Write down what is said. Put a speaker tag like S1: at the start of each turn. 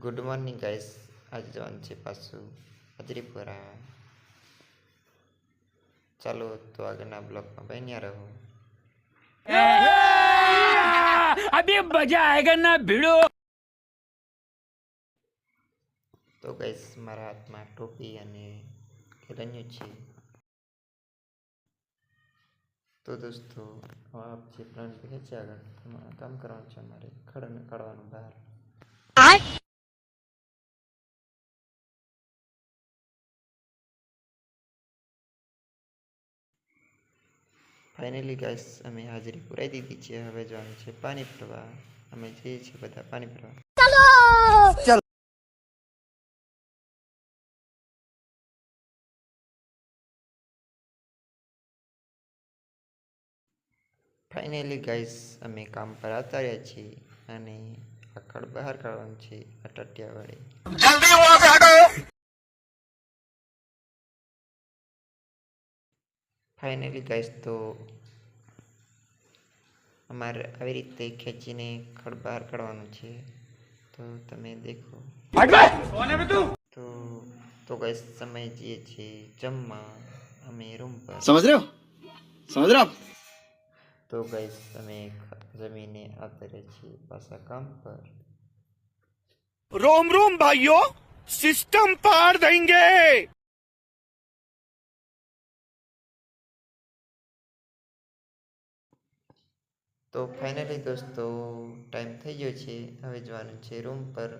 S1: Good morning guys. આજે જવાનું છે પાછું હાજરીપુરા. ચાલો તો આગળના બ્લોગમાં બન્યા રહો.
S2: अभी मजा आएगा ना भिड़ो.
S1: તો ગાઈસ મારા હાથમાં ટોપી અને કેળaniયું છે. તો દોસ્તો આપ જે પ્લાન કહે છે આગળ એમાં કામ કરવાનું છે. અમારે ખડ કાઢવાનું બહાર. ફાઇનલી ગાઈસ અમે હાજરી પુરાઈ દીધી છે. હવે જવાનું છે પાણી ભરવા. અમે જઈએ છીએ બધા પાણી ભરવા. ફાઇનલી ગાઈસ અમે કામ પર આવતા રહ્યા છીએ અને આ ખડ બહાર કાઢવાનું છે. આ ટટિયાવાળી ફાઇનલી ગાઈસ તો અમારે આવી રીતે ખેંચીને ખડ બહાર કાઢવાનું છે. તો તમે દેખો. તો ગાઈસ સમય જઈએ છીએ જમવા અમે રૂમ પર.
S3: समझ रहे हो
S1: તો ગાઈસ અમે જમીને આવતા રહ્યા છીએ પાછા કામ પર.
S3: रोम रोम भाइयों सिस्टम पार देंगे.
S1: તો ફાઇનલી દોસ્તો ટાઈમ થઈ ગયો છે. હવે જવાનું છે રૂમ પર.